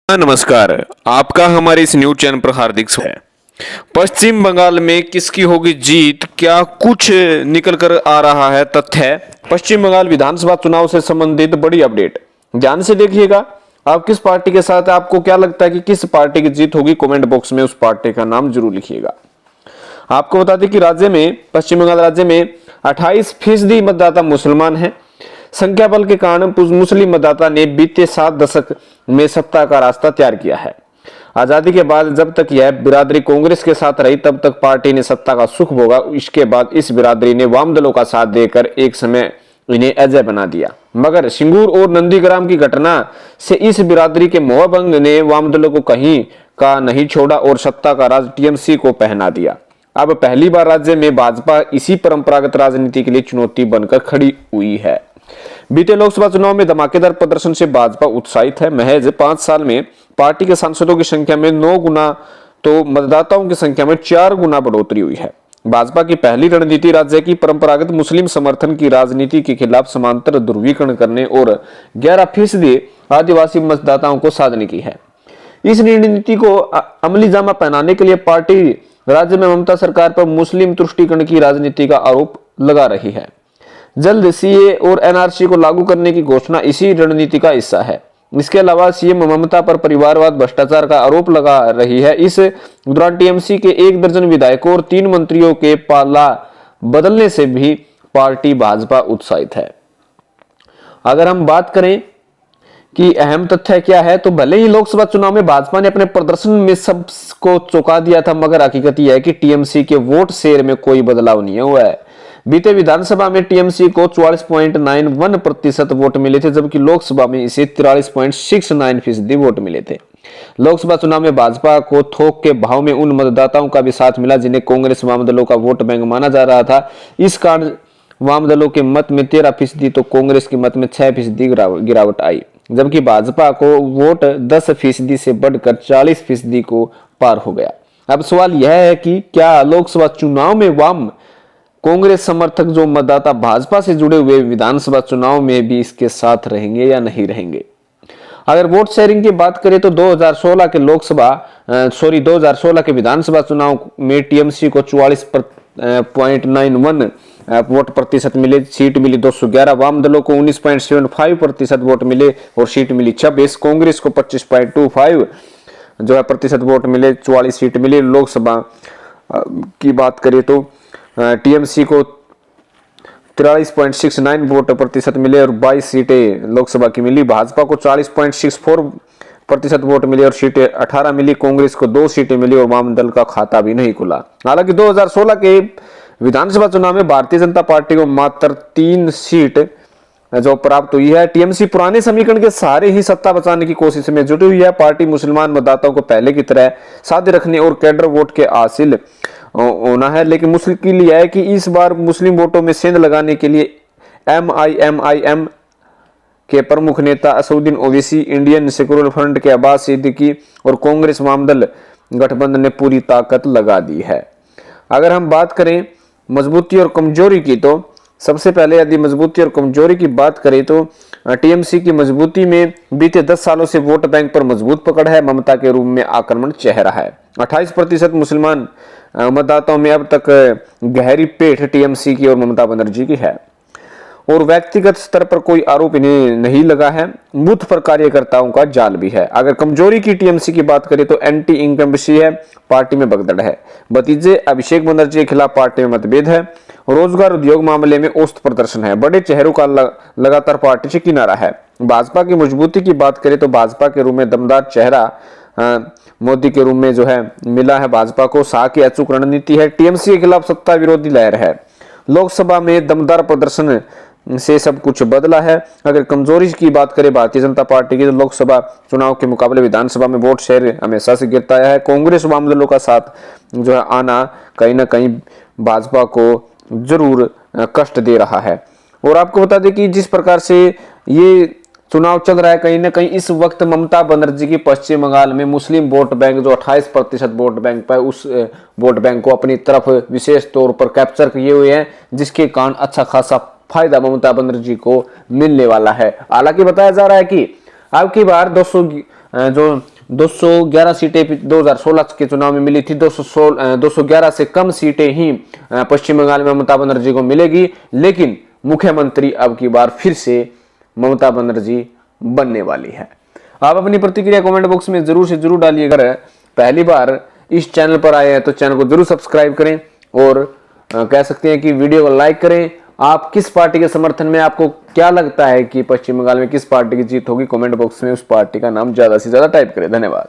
नमस्कार, आपका हमारे इस न्यूज चैनल पर हार्दिक स्वागत है। पश्चिम बंगाल में किसकी होगी जीत, क्या कुछ निकल कर आ रहा है तथ्य। पश्चिम बंगाल विधानसभा चुनाव से संबंधित बड़ी अपडेट ध्यान से देखिएगा। आप किस पार्टी के साथ, आपको क्या लगता है कि किस पार्टी की जीत होगी, कमेंट बॉक्स में उस पार्टी का नाम जरूर लिखिएगा। आपको बता दें कि राज्य में, पश्चिम बंगाल राज्य में 28% मतदाता मुसलमान हैं। संख्या बल के कारण मुस्लिम मतदाता ने बीते 7 दशक में सत्ता का रास्ता तैयार किया है। आजादी के बाद जब तक यह बिरादरी कांग्रेस के साथ रही तब तक पार्टी ने सत्ता का सुख भोगा। इसके बाद इस बिरादरी ने वाम दलों का साथ देकर एक समय इन्हें अजय बना दिया, मगर सिंगूर और नंदीग्राम की घटना से इस बिरादरी के मोहभंग ने वाम दलों को कहीं का नहीं छोड़ा और सत्ता का राज टीएमसी को पहना दिया। अब पहली बार राज्य में भाजपा इसी परंपरागत राजनीति के लिए चुनौती बनकर खड़ी हुई है। बीते लोकसभा चुनाव में धमाकेदार प्रदर्शन से भाजपा उत्साहित है। महज 5 साल में पार्टी के सांसदों की संख्या में 9 गुना तो मतदाताओं की संख्या में 4 गुना बढ़ोतरी हुई है। भाजपा की पहली रणनीति राज्य की परंपरागत मुस्लिम समर्थन की राजनीति के खिलाफ समांतर ध्रुवीकरण करने और 11% आदिवासी मतदाताओं को साधने की है। इस रणनीति को अमली जामा पहनाने के लिए पार्टी राज्य में ममता सरकार पर मुस्लिम तुष्टीकरण की राजनीति का आरोप लगा रही है। जल्द सीए और एनआरसी को लागू करने की घोषणा इसी रणनीति का हिस्सा है। इसके अलावा सीएम ममता पर परिवारवाद, भ्रष्टाचार का आरोप लगा रही है। इस दौरान टीएमसी के 1 दर्जन विधायकों और 3 मंत्रियों के पाला बदलने से भी पार्टी भाजपा उत्साहित है। अगर हम बात करें कि अहम तथ्य क्या है, तो भले ही लोकसभा चुनाव में भाजपा ने अपने प्रदर्शन में सबको चौंका दिया था, मगर हकीकत यह है कि टीएमसी के वोट शेयर में कोई बदलाव नहीं हुआ है। बीते विधानसभा में टीएमसी को 44.91% वोट मिले थे, जबकि लोकसभा में इसे 43.69% वोट मिले थे। लोकसभा चुनाव में भाजपा को थोक के भाव में उन मतदाताओं का भी साथ मिला जिन्हें कांग्रेस वाम दलों का वोट बैंक माना जा रहा था। इस कारण वाम दलों के मत में 13% तो कांग्रेस के मत में 6% गिरावट आई, जबकि भाजपा को वोट 10% से बढ़कर 40% को पार हो गया। अब सवाल यह है कि क्या लोकसभा चुनाव में वाम कांग्रेस समर्थक जो मतदाता भाजपा से जुड़े हुए विधानसभा चुनाव में भी इसके साथ रहेंगे या नहीं रहेंगे। अगर वोट शेयरिंग की बात करें तो 2016 के विधानसभा चुनाव में टीएमसी को 44.91 वोट प्रतिशत मिले, सीट मिली 211। वाम दलों को 19.75% वोट मिले और सीट मिली 26। कांग्रेस को 25.25 जो है प्रतिशत वोट मिले, 44 सीट मिली। लोकसभा की बात करें तो टीएमसी को 43.69 वोट प्रतिशत मिले और 22 सीटें लोकसभा की मिली। भाजपा को 40.64% वोट मिले और सीटें 18 मिली। कांग्रेस को 2 सीटें मिली और वाम दल का खाता भी नहीं खुला। हालांकि 2016 के विधानसभा चुनाव में भारतीय जनता पार्टी को मात्र 3 सीट जो प्राप्त हुई है। टीएमसी पुराने समीकरण के सहारे ही सत्ता बचाने की कोशिश में जुटी हुई है। पार्टी मुसलमान मतदाताओं को पहले की तरह साथ रखने और कैडर वोट के हासिल होना है, लेकिन मुश्किल यह है कि इस बार मुस्लिम वोटों में सेंध लगाने के लिए एमआईएम के प्रमुख नेता Asaduddin Owaisi, Indian secular front के अब्बास सिद्दीकी और कांग्रेस वामदल गठबंधन ने पूरी ताकत लगा दी है। अगर हम बात करें मजबूती और कमजोरी की, तो सबसे पहले यदि मजबूती और कमजोरी की बात करें तो टीएमसी की मजबूती में बीते 10 सालों से वोट बैंक पर मजबूत पकड़ है। ममता के रूप में आक्रमण चेहरा है। 28% मुसलमान मतदाताओं में अब तक गहरी पेठ टीएमसी की और ममता बनर्जी की है और व्यक्तिगत स्तर पर कोई आरोप इन्हें नहीं लगा है। बूथ पर कार्यकर्ताओं का जाल भी है। अगर कमजोरी की टीएमसी की बात करें तो एंटी इनकम्बेंसी है, पार्टी में भगदड़ है। भतीजे अभिषेक बनर्जी के खिलाफ पार्टी में मतभेद है। रोजगार उद्योग मामले में औसत प्रदर्शन है। बड़े चेहरों का लगातार पार्टी से किनारा है। भाजपा की मजबूती की बात करें तो भाजपा के रूप में दमदार चेहरा मोदी के रूप में जो है मिला है। भाजपा को शाह की अचूक रणनीति है। टीएमसी के खिलाफ सत्ता विरोधी लहर है। लोकसभा में दमदार प्रदर्शन से सब कुछ बदला है। अगर कमजोरी की बात करें भारतीय जनता पार्टी की, तो लोकसभा चुनाव के मुकाबले विधानसभा में वोट शेयर हमेशा से गिरता आया है। कांग्रेस वाम दलों का साथ जो है आना कहीं ना कहीं भाजपा को जरूर कष्ट दे रहा है। और आपको बता दें कि जिस प्रकार से ये चुनाव चल रहा है, कहीं ना कहीं इस वक्त ममता बनर्जी की पश्चिम बंगाल में मुस्लिम वोट बैंक जो 28% वोट बैंक पर, उस वोट बैंक को अपनी तरफ विशेष तौर पर कैप्चर किए हुए हैं, जिसके कारण अच्छा खासा फायदा ममता बनर्जी को मिलने वाला है। हालांकि बताया जा रहा है कि अब की बार 200 जो 211 सीटें 2016 के चुनाव में मिली थी। 211 से कम सीटें ही पश्चिम बंगाल में ममता बनर्जी को मिलेगी, लेकिन मुख्यमंत्री अब की बार फिर से ममता बनर्जी बनने वाली है। आप अपनी प्रतिक्रिया कमेंट बॉक्स में जरूर से जरूर डालिए। अगर पहली बार इस चैनल पर आए हैं तो चैनल को जरूर सब्सक्राइब करें और कह सकते हैं कि वीडियो को लाइक करें। आप किस पार्टी के समर्थन में, आपको क्या लगता है कि पश्चिम बंगाल में किस पार्टी की जीत होगी, कमेंट बॉक्स में उस पार्टी का नाम ज्यादा से ज्यादा टाइप करें। धन्यवाद।